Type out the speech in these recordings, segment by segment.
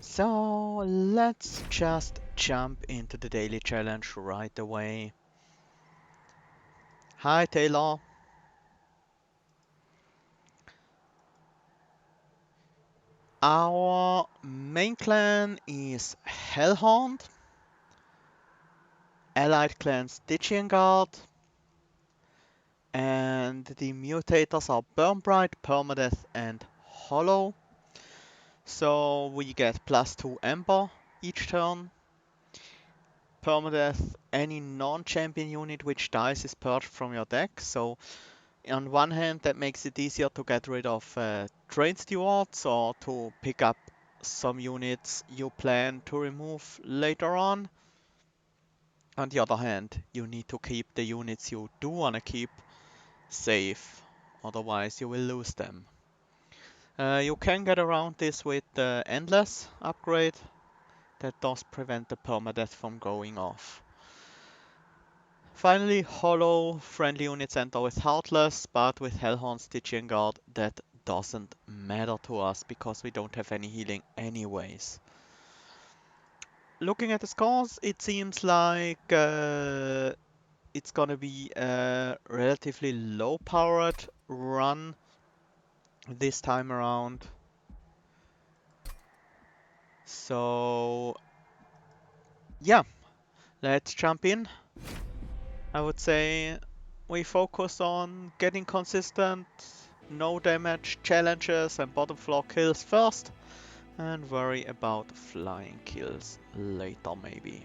So let's just jump into the daily challenge right away. Hi Taylor. Our main clan is Hellhorned, allied clan Stygian, and the mutators are Burn-Bright, Permadeath, and Hollow. So we get +2 Ember each turn. Permadeath, any non-champion unit which dies is purged from your deck. So on one hand, that makes it easier to get rid of train stewards or to pick up some units you plan to remove later on. On the other hand, you need to keep the units you do want to keep safe, otherwise you will lose them. You can get around this with the Endless upgrade that does prevent the permadeath from going off. Finally, Hollow, friendly units enter with Heartless, but with Hellhorn, Stygian Guard, that doesn't matter to us because we don't have any healing anyways. Looking at the scores, it seems like it's gonna be a relatively low-powered run this time around. So, yeah, let's jump in. I would say we focus on getting consistent, no damage challenges and bottom floor kills first, and worry about flying kills later maybe.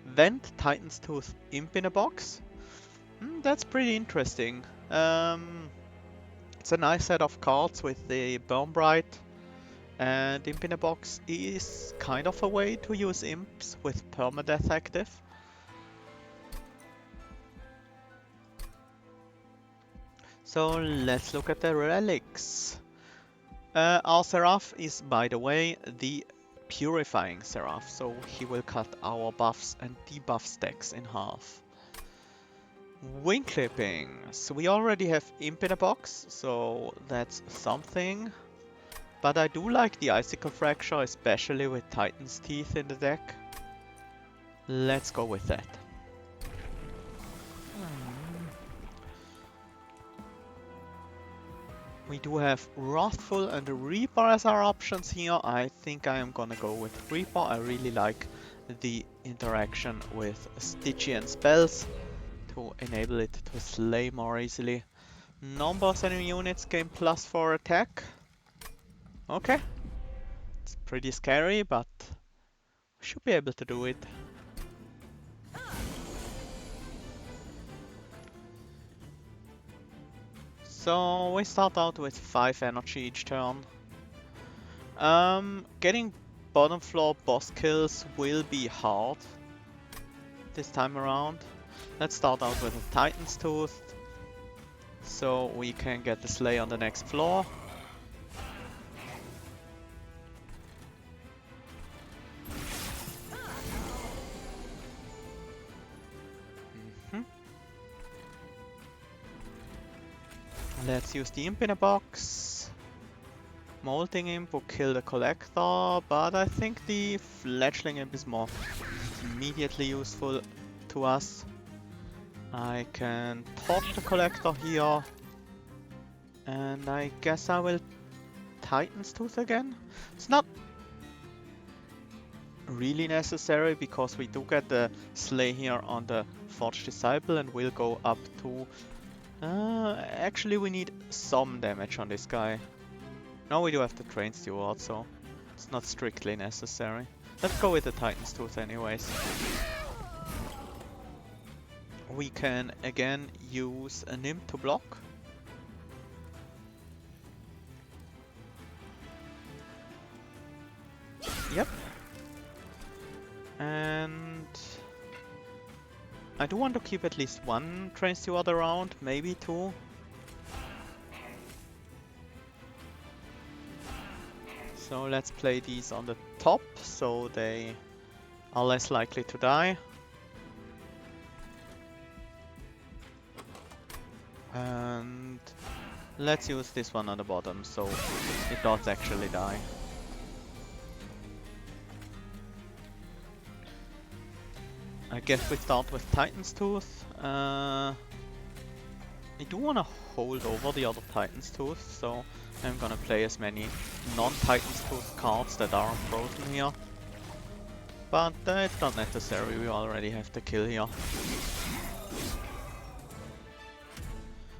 Vent Titan's Tooth Imp in a box. That's pretty interesting. It's a nice set of cards with the Burn Bright, and Imp in a box is kind of a way to use imps with permadeath active. So let's look at the relics. Our Seraph is, by the way, the Purifying Seraph, so he will cut our buffs and debuff stacks in half. Wing Clipping. So we already have Imp in a box, so that's something. But I do like the Icicle Fracture, especially with Titan's Teeth in the deck. Let's go with that. We do have Wrathful and Reaper as our options here. I think I am gonna go with Reaper. I really like the interaction with Stygian spells to enable it to slay more easily. Numbers and units gain +4 attack. Okay. It's pretty scary, but we should be able to do it. So we start out with 5 energy each turn. Getting bottom floor boss kills will be hard this time around. Let's start out with a Titan's Tooth, so we can get the Slay on the next floor. Let's use the Imp in a box. Molting Imp will kill the Collector, but I think the Fledgling Imp is more immediately useful to us. I can torch the Collector here, and I guess I will Titan's Tooth again. It's not really necessary because we do get the Slay here on the Forged Disciple and we'll go up to... actually we need some damage on this guy. Now we do have the Train Steward, so it's not strictly necessary. Let's go with the Titan's Tooth anyways. We can again use a Imp to block. Yep. And I do want to keep at least one Train Steward around, maybe two. So let's play these on the top, so they are less likely to die. And let's use this one on the bottom, so it does actually die. I guess we start with Titan's Tooth. I do want to hold over the other Titan's Tooth, so I'm gonna play as many non-Titan's Tooth cards that are frozen here. But it's not necessary, we already have the kill here.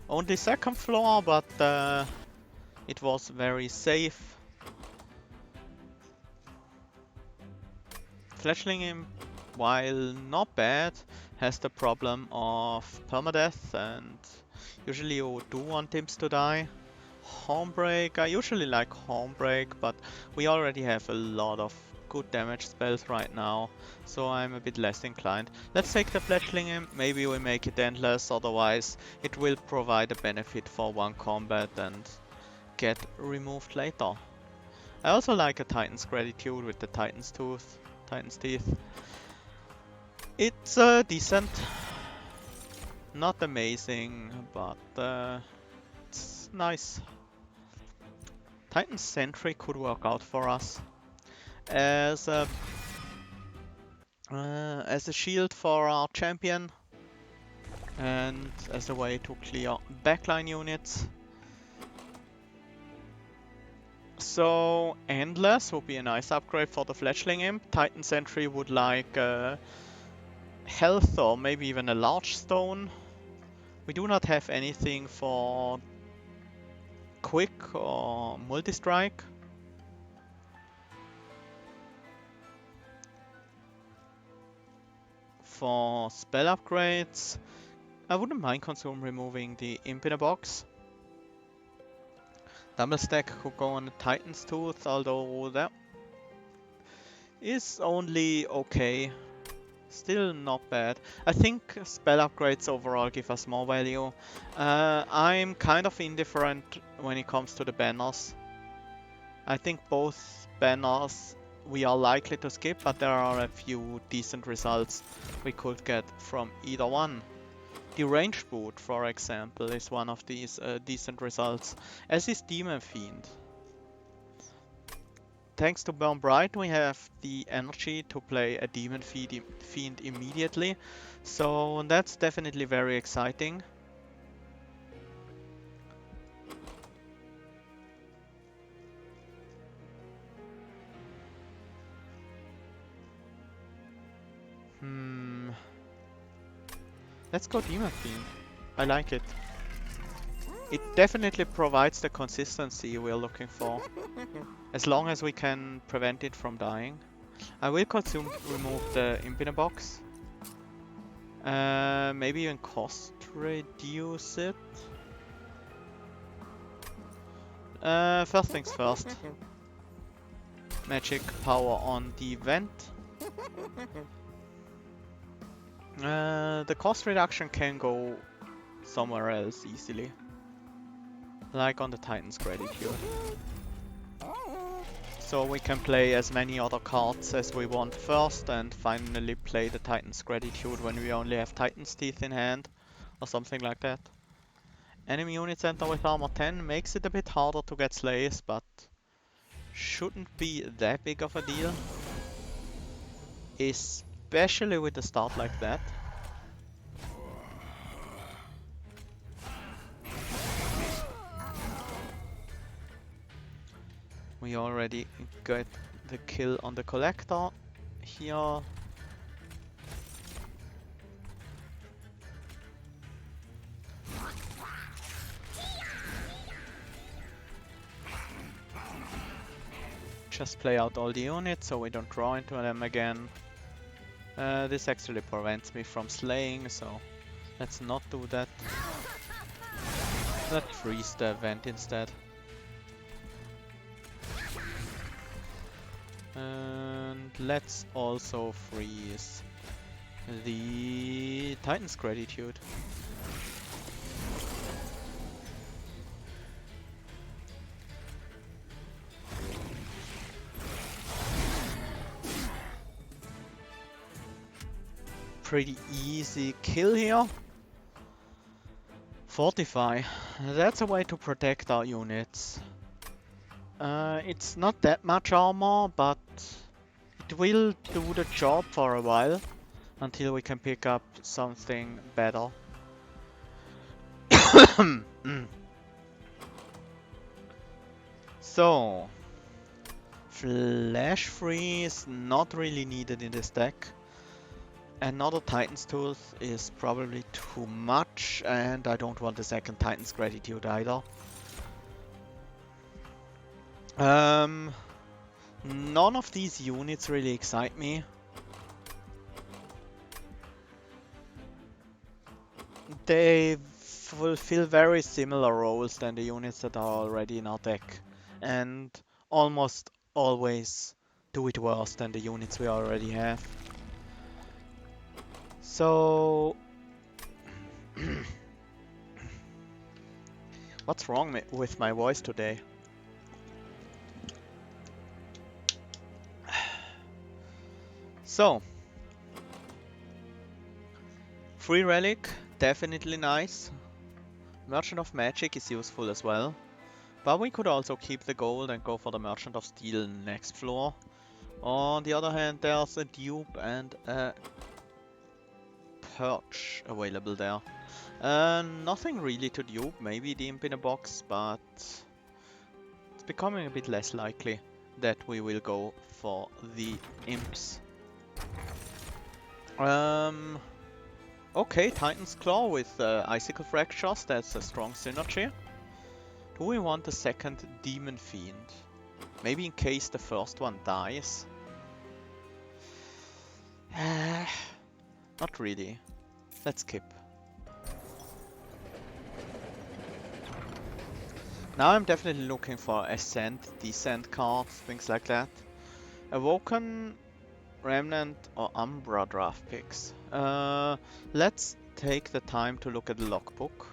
Only second floor, but it was very safe. Fledgling Imp, while not bad, has the problem of permadeath, and usually you do want imps to die. Hornbreak, I usually like Hornbreak, but we already have a lot of good damage spells right now, so I'm a bit less inclined. Let's take the Fledgling Imp, maybe we make it endless, otherwise it will provide a benefit for one combat and get removed later. I also like a Titan's Gratitude with the Titan's Teeth. It's decent. Not amazing, but it's nice. Titan's Sentry could work out for us as a shield for our champion and as a way to clear backline units. So Endless would be a nice upgrade for the Fledgling Imp. Titan Sentry would like health or maybe even a large stone. We do not have anything for quick or multi-strike. For spell upgrades, I wouldn't mind removing the Imp in a Box. Double stack could go on the Titan's Tooth, although that is only okay. Still not bad. I think spell upgrades overall give us more value. I'm kind of indifferent when it comes to the banners. I think both banners we are likely to skip, but there are a few decent results we could get from either one. The Range Boot, for example, is one of these decent results, as is Demon Fiend. Thanks to Burn Bright, we have the energy to play a Demon Fiend immediately, so that's definitely very exciting. Let's go Demon Fiend. I like it. It definitely provides the consistency we're looking for, as long as we can prevent it from dying. I will remove the Imp in a Box. Maybe even cost reduce it. First things first. Magic power on the vent. The cost reduction can go somewhere else easily. Like on the Titan's Gratitude. So we can play as many other cards as we want first and finally play the Titan's Gratitude when we only have Titan's Teeth in hand. Or something like that. Enemy unit center with armor 10 makes it a bit harder to get slays, but shouldn't be that big of a deal. Especially with a start like that. We already got the kill on the collector here. Just play out all the units so we don't draw into them again. This actually prevents me from slaying, so let's not do that. Let's freeze the event instead. And let's also freeze the Titan's Gratitude. Pretty easy kill here. Fortify. That's a way to protect our units. It's not that much armor, but it will do the job for a while. until we can pick up something better. So, Flash Freeze not really needed in this deck. Another Titan's Tooth is probably too much, and I don't want a second Titan's Gratitude either. None of these units really excite me. They fulfill very similar roles than the units that are already in our deck, and almost always do it worse than the units we already have. So, what's wrong with my voice today? So, Free Relic, definitely nice. Merchant of Magic is useful as well. But we could also keep the gold and go for the Merchant of Steel next floor. On the other hand, there's a dupe and a perch available there. Nothing really to dupe, maybe the imp in a box, but it's becoming a bit less likely that we will go for the imps. Okay, Titan's Claw with Icicle Fractures, that's a strong synergy. Do we want a second Demon Fiend? Maybe in case the first one dies? Not really. Let's skip. Now I'm definitely looking for Ascent, Descent cards, things like that. Awoken, Remnant or Umbra draft picks. Let's take the time to look at the logbook.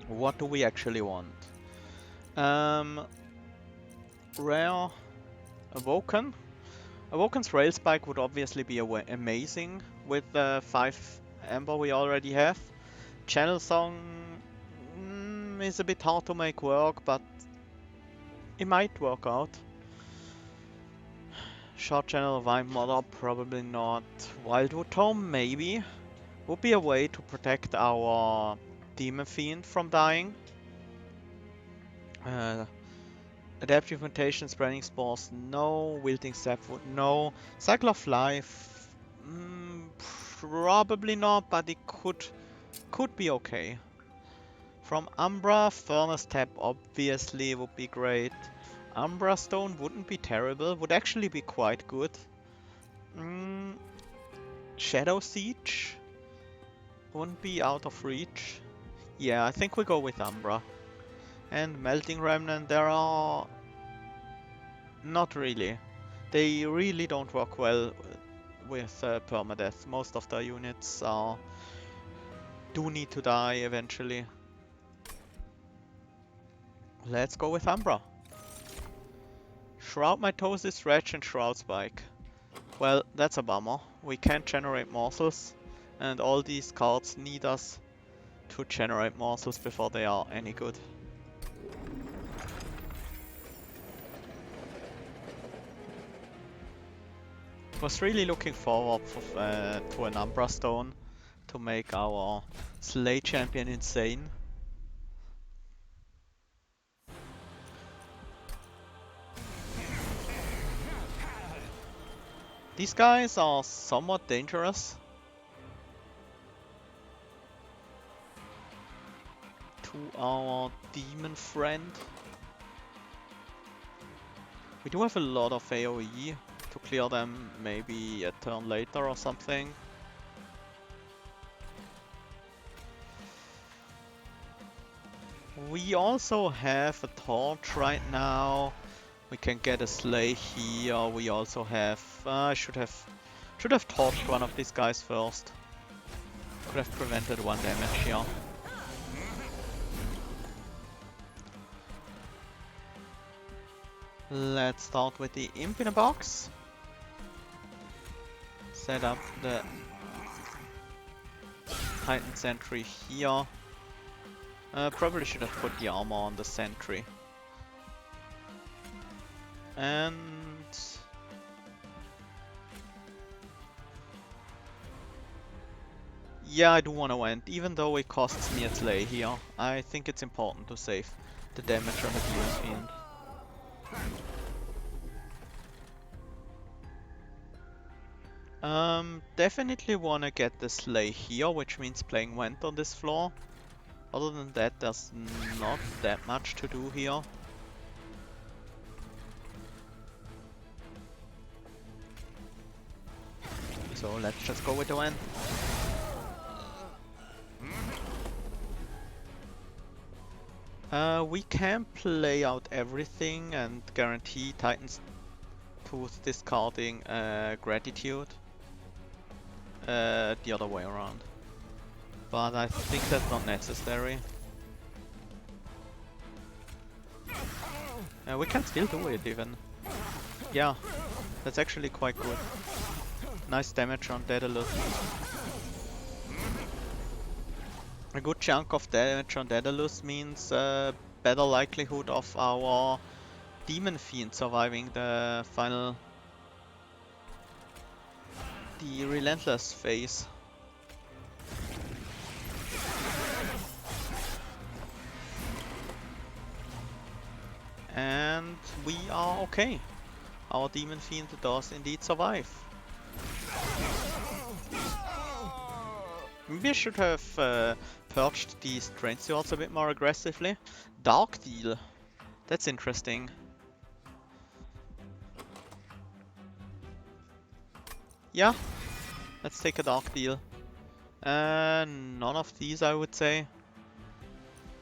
What do we actually want? Rare Awoken. Awoken's Rail Spike would obviously be amazing with the 5 Amber we already have. Channel Song is a bit hard to make work, but it might work out. Short Channel Vine Mother, probably not. Wildwood Tome, maybe. Would be a way to protect our Demon Fiend from dying. Adaptive Mutation, Spreading Spores, no. Wilting Sapwood, no. Cycle of Life, probably not, but it could be okay. From Umbra, Furnace Tap obviously would be great. Umbra Stone wouldn't be terrible, would actually be quite good. Shadow Siege wouldn't be out of reach. Yeah, I think we go with Umbra. And Melting Remnant, there are... not really. They really don't work well with permadeath. Most of the units do need to die eventually. Let's go with Umbra. Shroud Mitosis, Retch and Shroud Spike. Well, that's a bummer. We can't generate morsels, and all these cards need us to generate morsels before they are any good. Was really looking forward to an Umbra Stone to make our Slay champion insane. These guys are somewhat dangerous to our demon friend. We do have a lot of AoE to clear them maybe a turn later or something. We also have a torch right now. We can get a Slay here. We also have... should have torched one of these guys first. Could have prevented 1 damage here. Let's start with the Imp in a box. Set up the Titan Sentry here. Probably should have put the armor on the Sentry. And Yeah, I do want to end, even though it costs me a slay here. I think it's important to save the damage on the Demon Fiend. Definitely want to get the slay here, which means playing Vent on this floor. Other than that, there's not that much to do here. So let's just go with the Vent. We can play out everything and guarantee Titan's Tooth discarding Gratitude. The other way around. But I think that's not necessary. We can still do it even. Yeah, that's actually quite good. Nice damage on Daedalus. A good chunk of damage on Daedalus means better likelihood of our Demon Fiend surviving the final... the Relentless phase. And we are okay. Our Demon Fiend does indeed survive. Maybe I should have purged these Train Stewards a bit more aggressively. Dark Deal. That's interesting. Yeah, let's take a Dark Deal. None of these, I would say.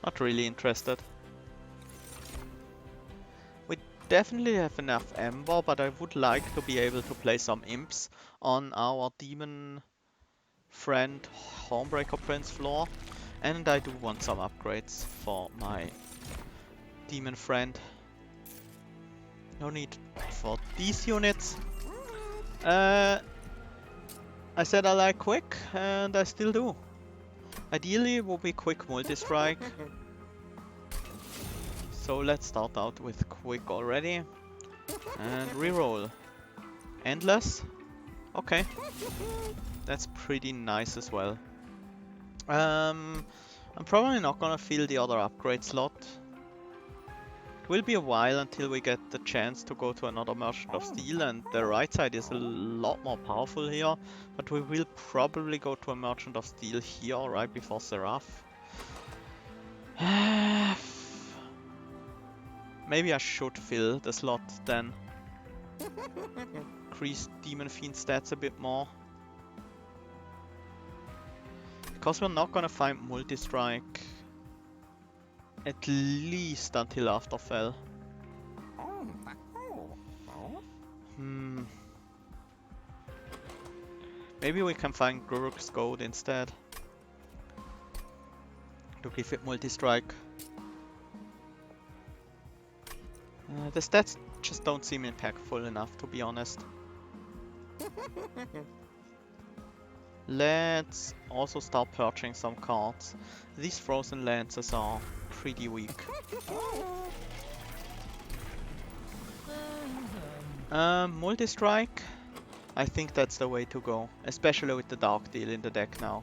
Not really interested. We definitely have enough Ember, but I would like to be able to play some Imps on our Demon Friend Hornbreaker Prince floor. And I do want some upgrades for my Demon Friend. No need for these units. I said I like quick, and I still do. Ideally it would be quick multi-strike. So let's start out with quick already. And reroll. Endless? Okay. That's pretty nice as well. I'm probably not gonna fill the other upgrade slot. It will be a while until we get the chance to go to another Merchant of Steel, and the right side is a lot more powerful here, but we will probably go to a Merchant of Steel here right before Seraph. Maybe I should fill the slot then. Increase Demon Fiend stats a bit more. Because we're not gonna find multi-strike at least until after Fell. Maybe we can find Guruk's Gold instead. To give it multi-strike. The stats just don't seem impactful enough, to be honest. Let's also start purging some cards. These Frozen Lances are pretty weak. Multi-strike? I think that's the way to go, especially with the Dark Deal in the deck now.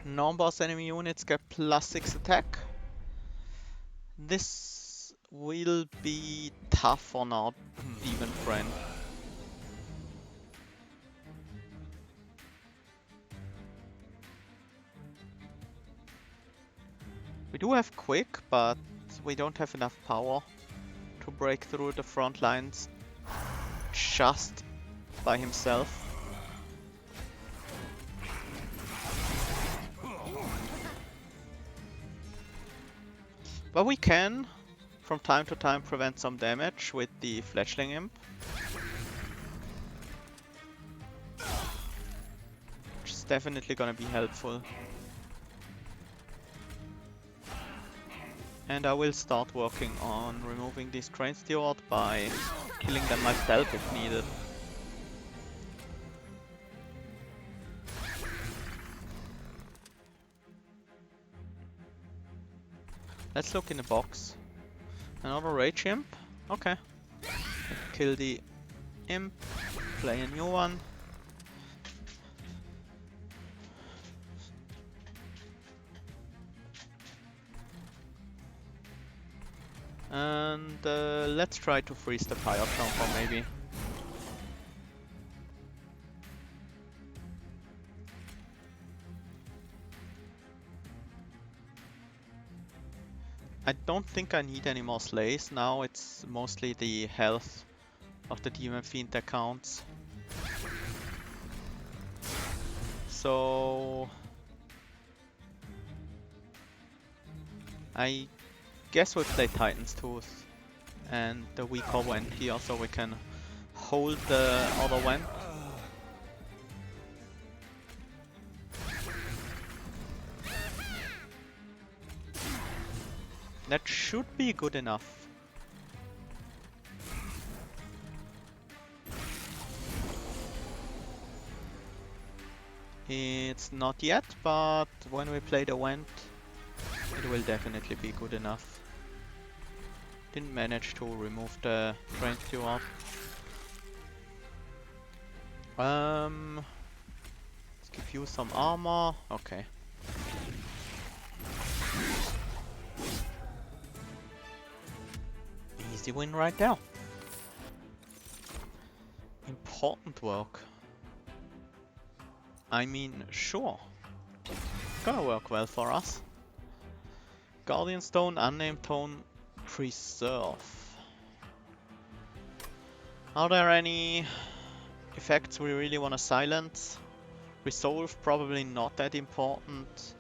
Non-boss enemy units get +6 attack. This will be tough on our Demon Friend. We do have quick, but we don't have enough power to break through the front lines just by himself. But we can, from time to time, prevent some damage with the Fletchling Imp. Which is definitely gonna be helpful. And I will start working on removing this Train Steward by killing them myself if needed. Let's look in the box. Another Rage Imp? Okay, kill the imp, play a new one. And let's try to freeze the Fire Jumper maybe. I don't think I need any more slays now, it's mostly the health of the Demon Fiend that counts. So I guess we'll play Titan's Tooth and the weaker Vent here so we can hold the other Vent. That should be good enough. It's not yet, but when we play the Vent, it will definitely be good enough. Didn't manage to remove the train steward. Let's give you some armor. Okay. Easy win right there. Important work. I mean, sure. Gonna work well for us. Guardian Stone, Unnamed Tone, Preserve. Are there any effects we really want to silence? Resolve, probably not that important.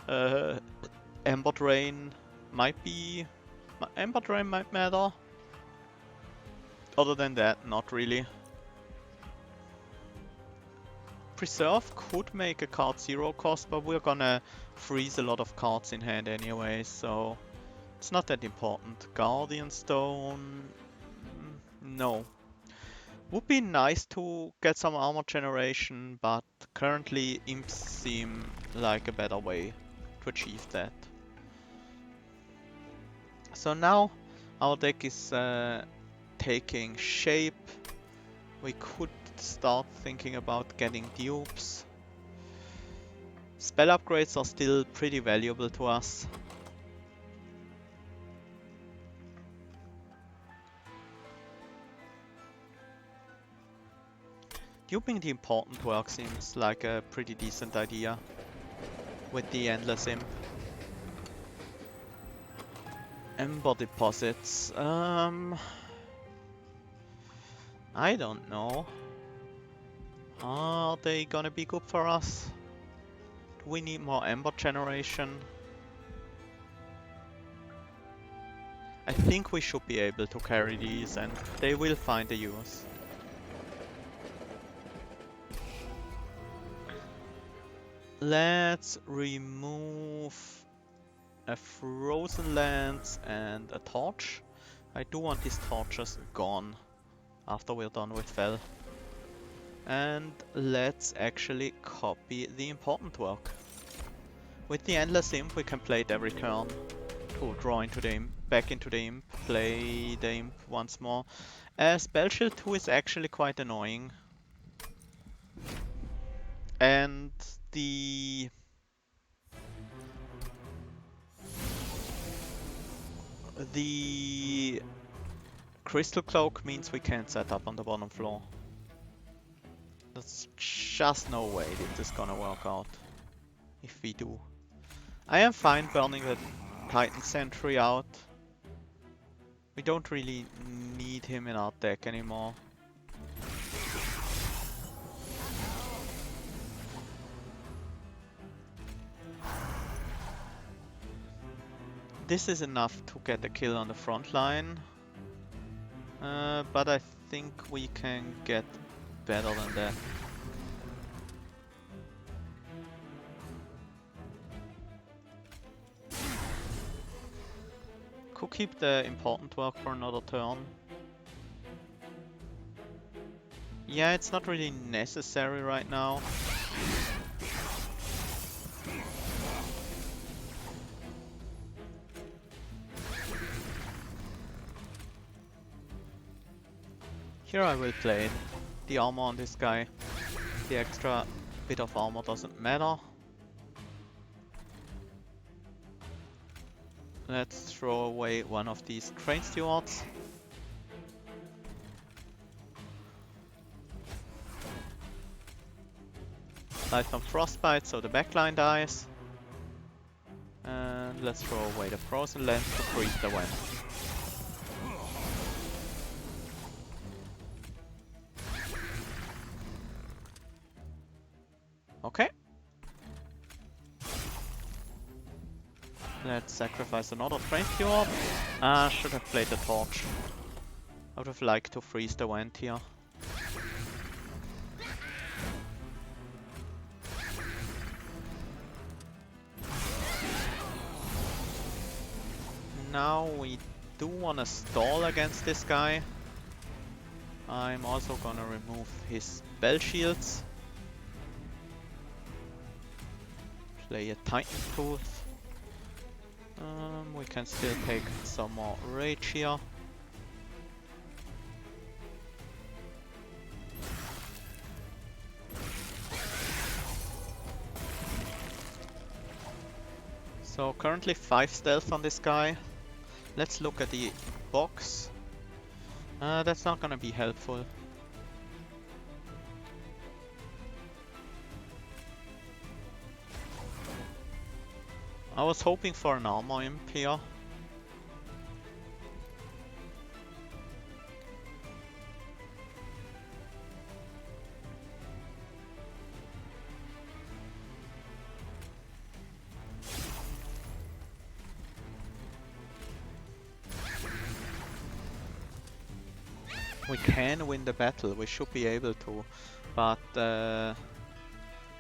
Ember Drain might be... Ember Drain might matter. Other than that, not really. Preserve could make a card 0 cost, but we're gonna freeze a lot of cards in hand anyway, so it's not that important. Guardian Stone... no. Would be nice to get some armor generation, but currently imps seem like a better way to achieve that. So now our deck is taking shape. We could start thinking about getting dupes. Spell upgrades are still pretty valuable to us. Duping the important work seems like a pretty decent idea with the Endless Imp. Ember deposits. I don't know. Are they gonna be good for us? Do we need more Ember generation? I think we should be able to carry these and they will find a use. Let's remove a Frozen Lance and a Torch. I do want these torches gone after we're done with Fel. And let's actually copy the important work. With the Endless Imp we can play it every turn to draw into the Imp, back into the Imp, play the Imp once more. Spell Shield 2 is actually quite annoying. And the Crystal Cloak means we can't set up on the bottom floor. There's just no way this is gonna work out if we do. I am fine burning the Titan Sentry out. We don't really need him in our deck anymore. This is enough to get a kill on the front line, but I think we can get better than that. Could keep the important work for another turn. Yeah, it's not really necessary right now. Here I will play the armor on this guy. The extra bit of armor doesn't matter. Let's throw away one of these train stewards. Light some frostbite so the backline dies. And let's throw away the frozen lens to freeze the vent. Okay. Let's sacrifice another train steward. Should have played the torch. I would have liked to freeze the vent here. Now we do want to stall against this guy. I'm also gonna remove his bell shields. Play a Titan Tooth. We can still take some more rage here. So currently 5 stealth on this guy. Let's look at the box. That's not gonna be helpful. I was hoping for an armor imp here. We can win the battle, we should be able to, but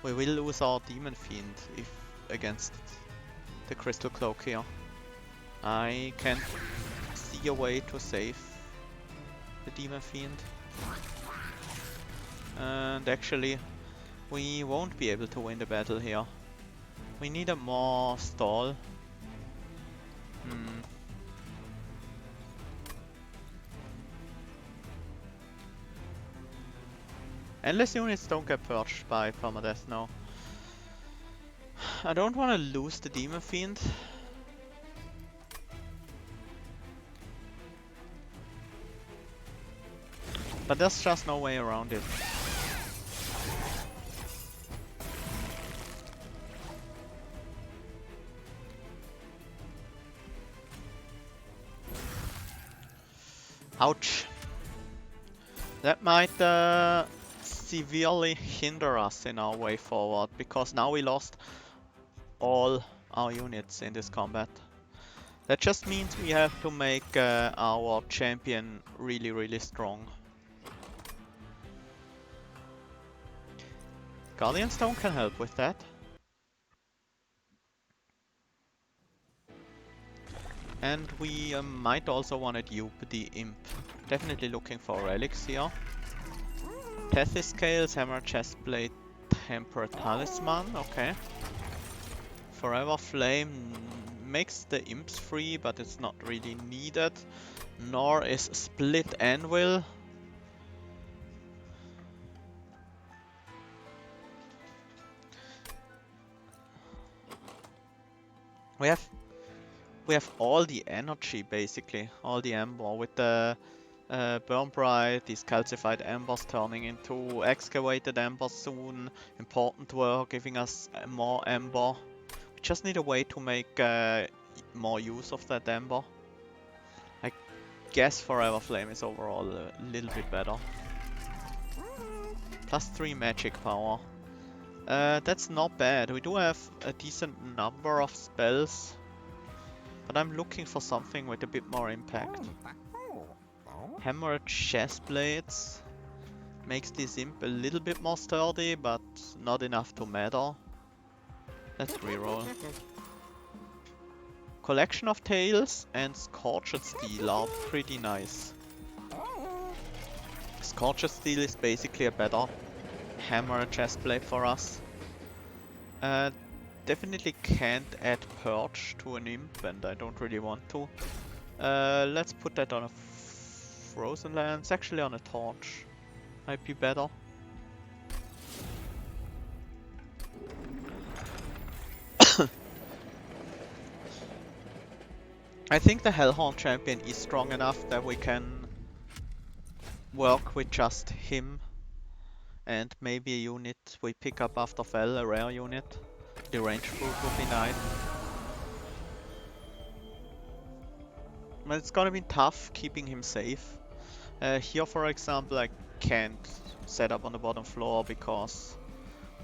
we will lose our Demon Fiend if against the Crystal Cloak here. I can't see a way to save the Demon Fiend. And actually, we won't be able to win the battle here. We need a more stall. Endless units don't get purged by permadeath now. I don't want to lose the Demon Fiend. But there's just no way around it. Ouch. That might severely hinder us in our way forward, because now we lost all our units in this combat. That just means we have to make our champion really, really strong. Guardian Stone can help with that. And we might also want to dupe the Imp. Definitely looking for relics here. Tethys Scales, Hammer Chestplate, Tempered Talisman, okay. Forever Flame makes the imps free, but it's not really needed. Nor is Split Anvil. We have all the energy basically, all the Ember with the Burn Bright, these calcified embers turning into excavated embers soon. Important work, giving us more ember. We just need a way to make more use of that ember. I guess Forever Flame is overall a little bit better. Plus 3 magic power. That's not bad. We do have a decent number of spells. But I'm looking for something with a bit more impact. Hammered chest blades makes this imp a little bit more sturdy, but not enough to matter. Let's reroll. Collection of Tails and Scorched Steel are pretty nice. Scorched Steel is basically a better hammer chestplate for us. Definitely can't add Purge to an imp, and I don't really want to. Let's put that on a frozen lands. Actually on a torch might be better. I think the Hellhorned champion is strong enough that we can work with just him and maybe a unit we pick up after Fell, a rare unit. The range fruit would be nice. But it's gonna be tough keeping him safe. Here for example I can't set up on the bottom floor because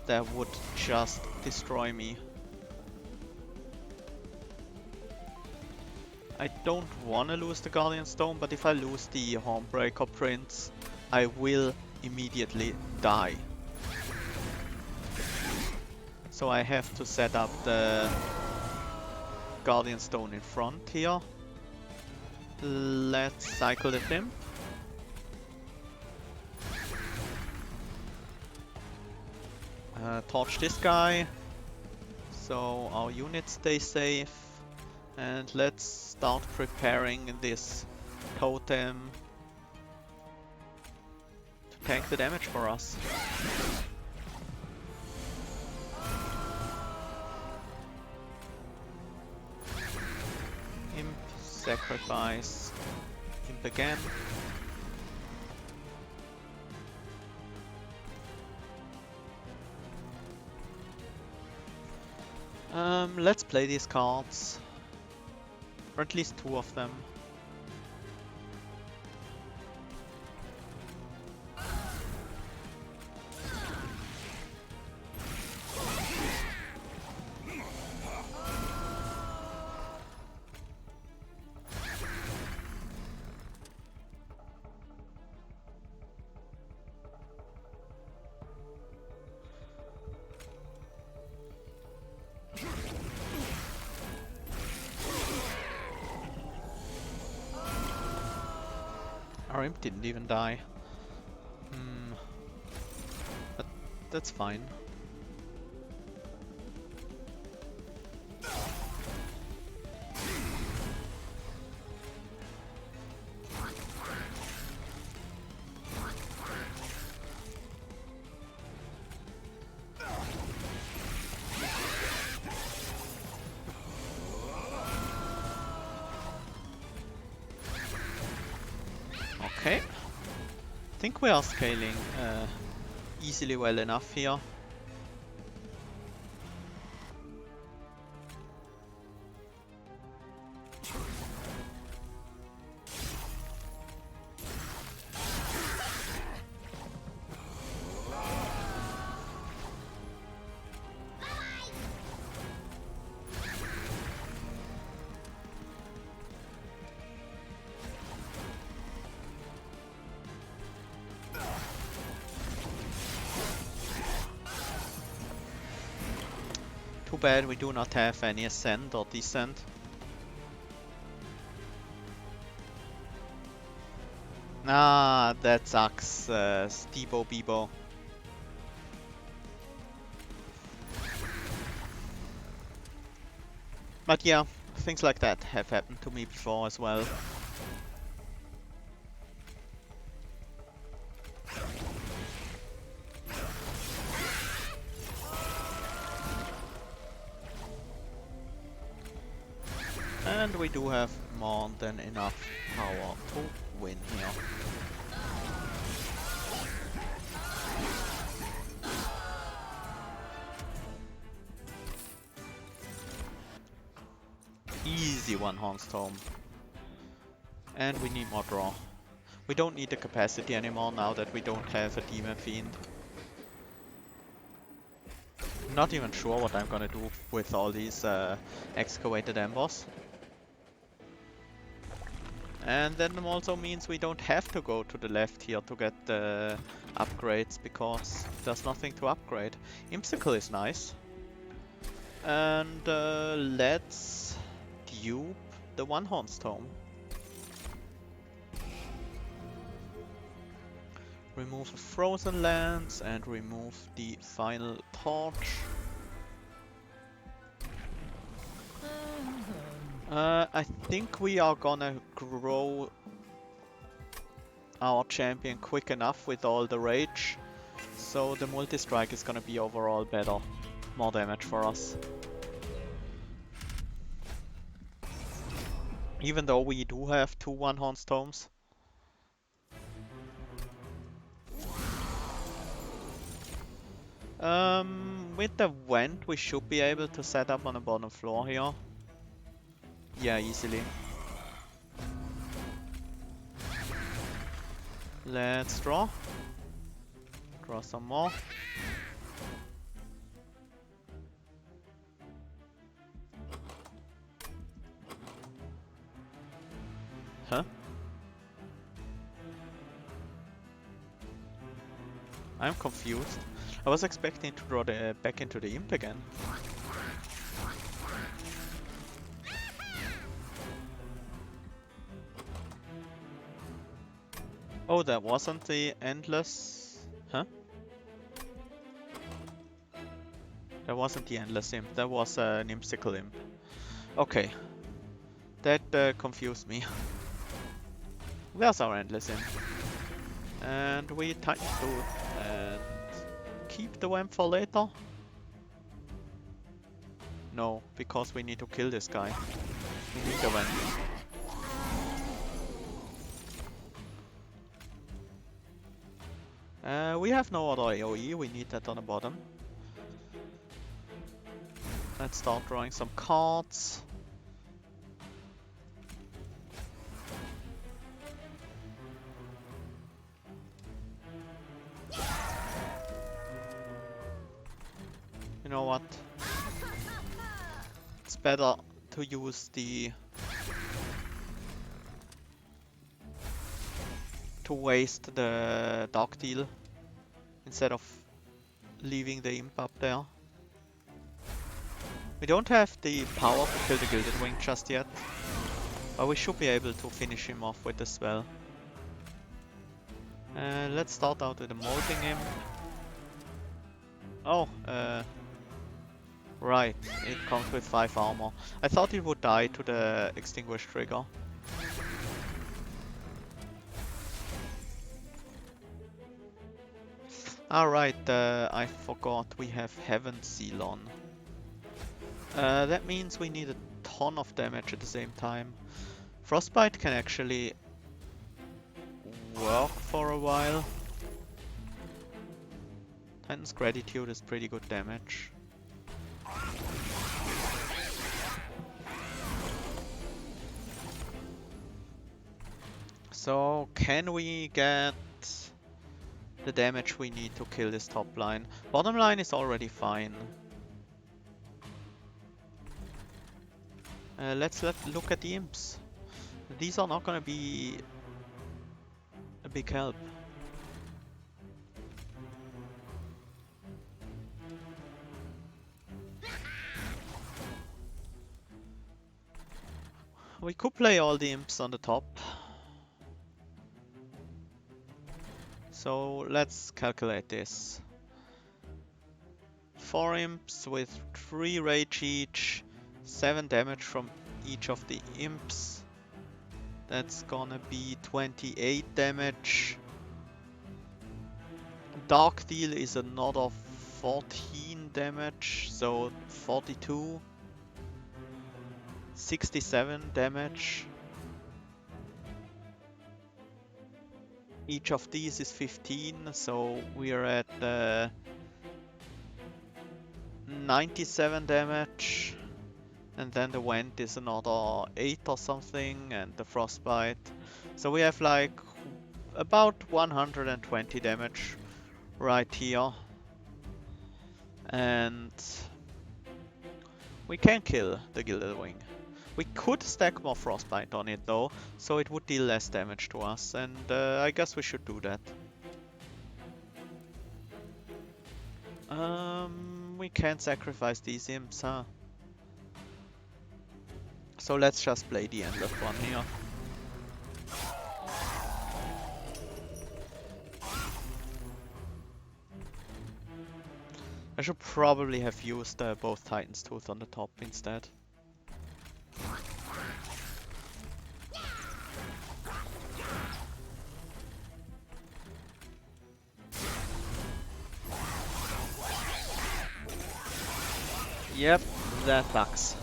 that would just destroy me. I don't want to lose the Guardian Stone, but if I lose the Hornbreaker Prince, I will immediately die. So I have to set up the Guardian Stone in front here. Let's cycle the Imp. Torch this guy, so our units stay safe. And let's start preparing this totem to tank the damage for us. Imp, sacrifice, Imp again. Let's play these cards. Or at least two of them. Our Imp didn't even die. But that's fine. Okay. I think we are scaling easily well enough here. Too bad we do not have any ascent or descent. Ah, that sucks, Steebo Bebo. But yeah, things like that have happened to me before as well. And we do have more than enough power to win here. Easy one Hornstorm. And we need more draw. We don't need the capacity anymore now that we don't have a Demon Fiend. Not even sure what I'm gonna do with all these excavated embers. And that also means we don't have to go to the left here to get the upgrades, because there's nothing to upgrade. Imsicle is nice. And let's dupe the one Hornstorm. Remove the frozen lands and remove the final torch. I think we are gonna grow our champion quick enough with all the rage. So the multi-strike is gonna be overall better. More damage for us. Even though we do have 2 one-horn stones. With the vent we should be able to set up on the bottom floor here. Yeah, easily. Let's draw. Draw some more. Huh? I'm confused. I was expecting to draw the back into the imp again. Oh, that wasn't the endless... Huh? That wasn't the endless imp, that was an impsicle imp. Okay. That confused me. Where's our endless imp? And we tighten two and keep the vamp for later? No, because we need to kill this guy. We need the vamp. We have no other AoE, we need that on the bottom. Let's start drawing some cards. You know what? It's better to use to waste the Dark Deal instead of leaving the imp up there. We don't have the power to kill the Gilded Wing just yet, but we should be able to finish him off with the spell. Let's start out with the Molting Imp. Oh, right, it comes with 5 armor. I thought it would die to the Extinguish trigger. Alright, I forgot we have Heaven Seal on. That means we need a ton of damage at the same time. Frostbite can actually work for a while. Titan's Gratitude is pretty good damage. So, can we get the damage we need to kill this top line? Bottom line is already fine. Let's look at the imps. These are not gonna be a big help. We could play all the imps on the top. So let's calculate this. 4 imps with 3 rage each, 7 damage from each of the imps. That's gonna be 28 damage. Dark Deal is another 14 damage, so 42. 67 damage. Each of these is 15, so we are at 97 damage. And then the vent is another 8 or something, and the frostbite. So we have like about 120 damage right here. And we can kill the Gilded Wing. We could stack more frostbite on it though, so it would deal less damage to us, and I guess we should do that. We can't sacrifice these imps, huh? So let's just play the endless one here. I should probably have used both Titan's Tooth on the top instead. Yep, that sucks.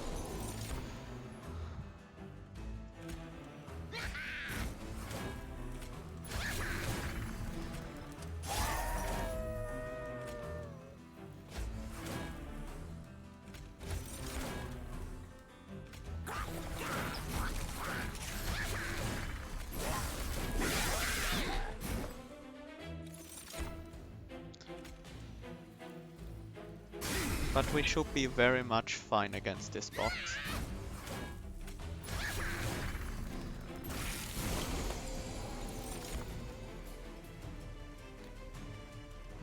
But we should be very much fine against this bot.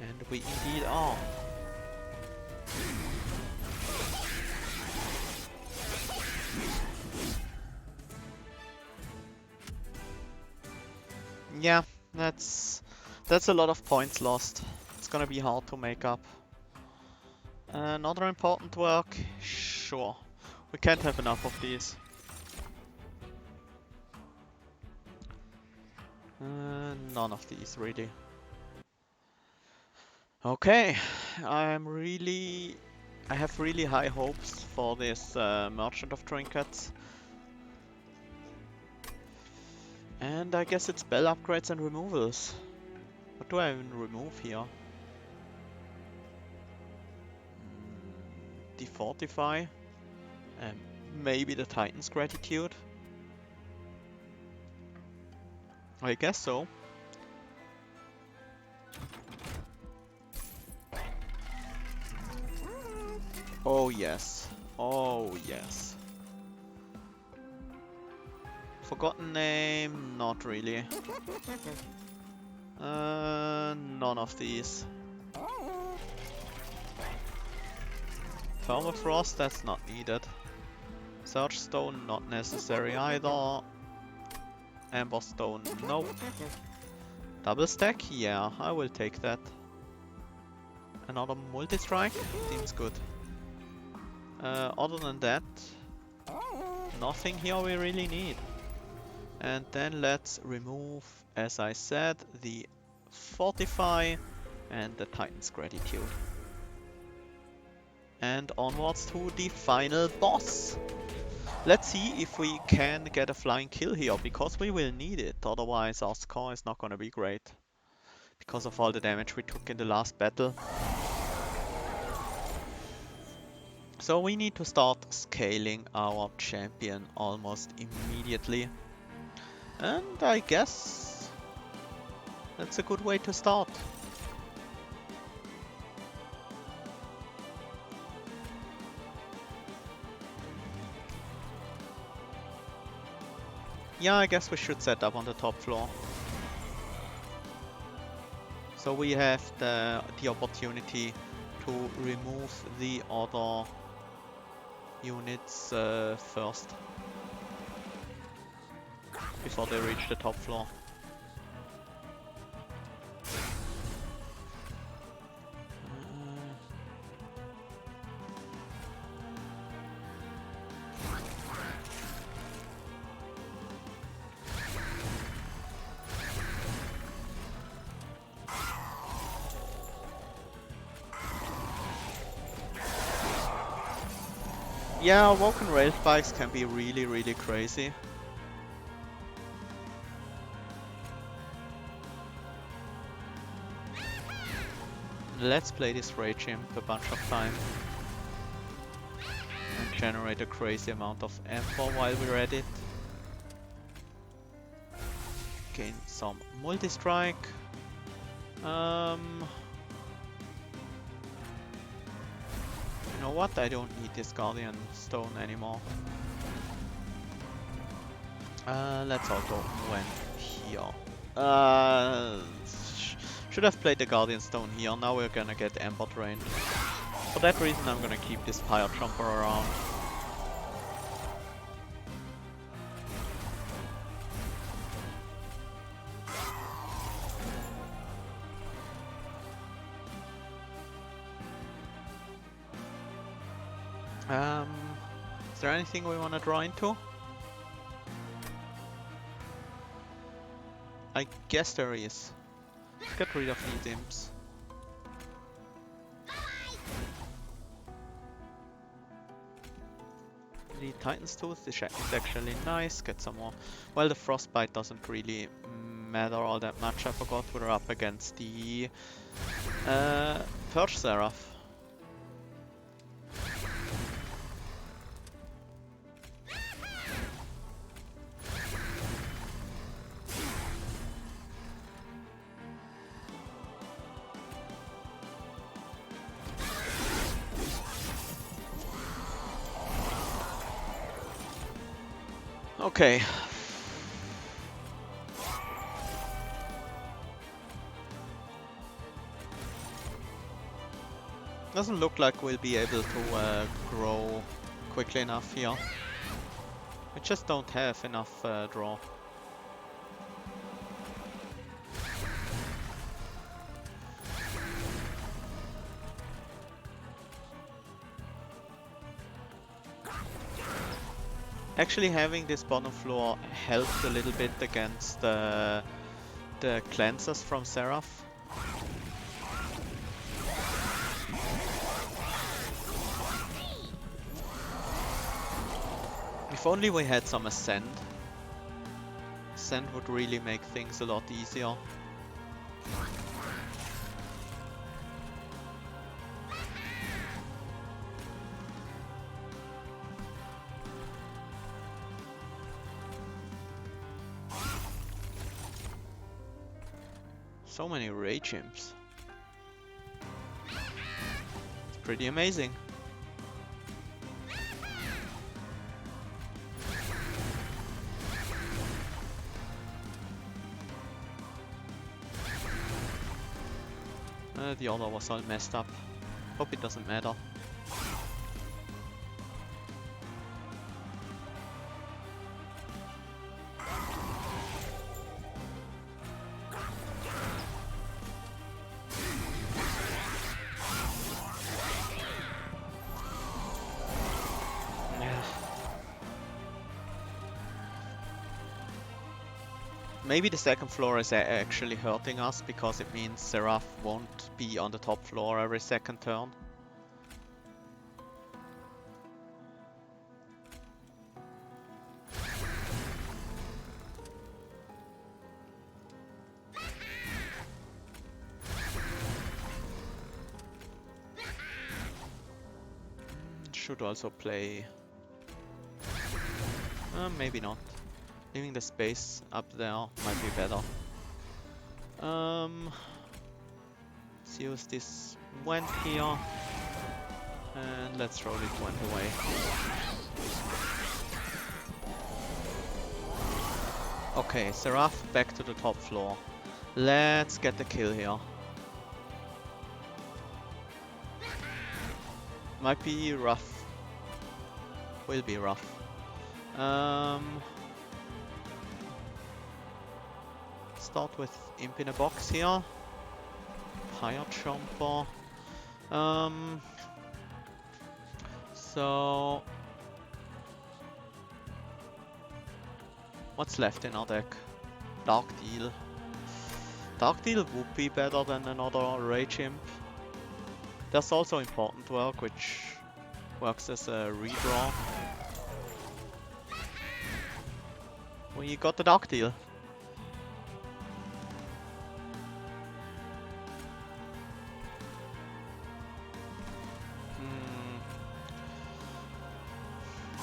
And we indeed are. Yeah, that's a lot of points lost. It's gonna be hard to make up. Another important work? Sure. We can't have enough of these. None of these, really. Okay, I have really high hopes for this Merchant of Trinkets. And I guess it's spell upgrades and removals. What do I even remove here? Defortify. Maybe the Titan's Gratitude. I guess so. Oh yes. Oh yes. Forgotten name? Not really. None of these. Permafrost, that's not needed. Surge Stone, not necessary either. Amber Stone, nope. Double stack? Yeah, I will take that. Another multi-strike? Seems good. Other than that, nothing here we really need. And then let's remove, as I said, the Fortify and the Titan's Gratitude. And onwards to the final boss. Let's see if we can get a flying kill here, because we will need it, otherwise our score is not gonna be great. Because of all the damage we took in the last battle. So we need to start scaling our champion almost immediately. And I guess that's a good way to start. Yeah, I guess we should set up on the top floor. So we have the opportunity to remove the other units first. Before they reach the top floor. Yeah, Woken rail spikes can be really crazy. Let's play this Rage Imp a bunch of time. And generate a crazy amount of ammo while we're at it. Gain some multi-strike. You know what? I don't need this Guardian Stone anymore. Let's auto went here. Should have played the Guardian Stone here. Now we're gonna get Ember Drain. For that reason, I'm gonna keep this Fire Jumper around. Is there anything we want to draw into? I guess there is. Let's get rid of these imps. The Titan's Tooth is actually nice, get some more. Well, the Frostbite doesn't really matter all that much. I forgot we're up against the Purge Seraph. Okay. Doesn't look like we'll be able to grow quickly enough here. We just don't have enough draw. Actually, having this bottom floor helped a little bit against the cleansers from Seraph. If only we had some Ascend. Ascend would really make things a lot easier. So many Rage Imps. It's pretty amazing. The other was all messed up. Hope it doesn't matter. Maybe the second floor is actually hurting us because it means Seraph won't be on the top floor every second turn. Should also play... maybe not. Leaving the space up there might be better. Let's use this Went here. And let's throw this Went away. Okay, Seraph back to the top floor. Let's get the kill here. Might be rough. Will be rough. Start with Imp in a Box here. Higher Jumper. So... what's left in our deck? Dark Deal. Dark Deal would be better than another Rage Imp. There's also Important Work, which works as a redraw. We got the Dark Deal.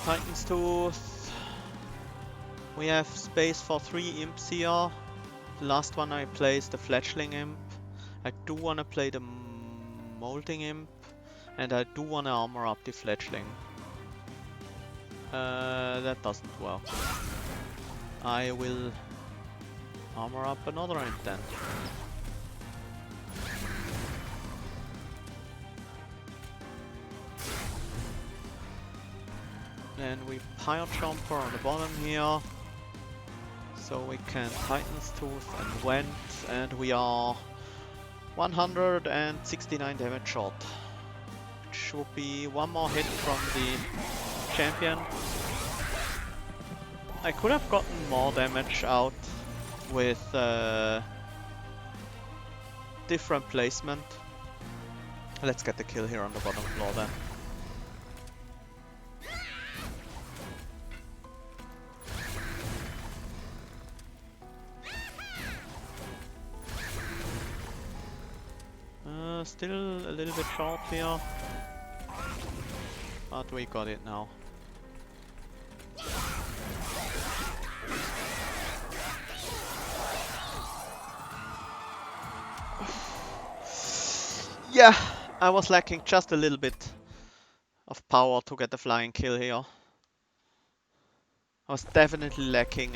Titan's Tooth. We have space for 3 imps here. The last one I play is the Fledgling Imp. I do want to play the Molding Imp. And I do want to armor up the Fledgling. That doesn't work. I will armor up another imp then. Then we Pyre Jumper on the bottom here. So we can Titan's Tooth and Went, and we are 169 damage short. Which would be one more hit from the champion. I could have gotten more damage out with different placement. Let's get the kill here on the bottom floor then. still a little bit short here. But we got it now. Yeah, I was lacking just a little bit of power to get the flying kill here. I was definitely lacking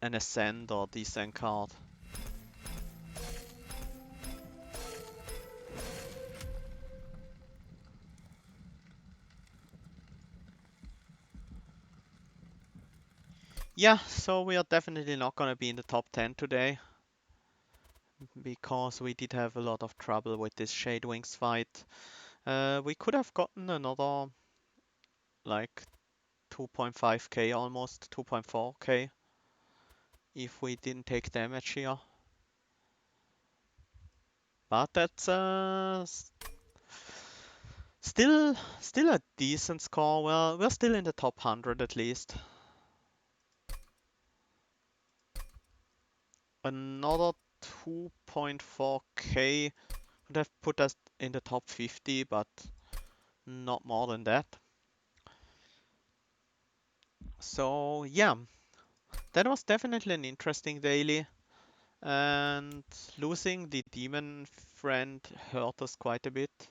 an ascend or descent card. Yeah, so we are definitely not gonna be in the top 10 today, because we did have a lot of trouble with this Shade Wings fight. We could have gotten another like 2.5k, almost 2.4k, if we didn't take damage here. But that's still a decent score. Well, we're still in the top 100 at least. Another 2.4k would have put us in the top 50, but not more than that. So yeah, that was definitely an interesting daily, and losing the demon friend hurt us quite a bit.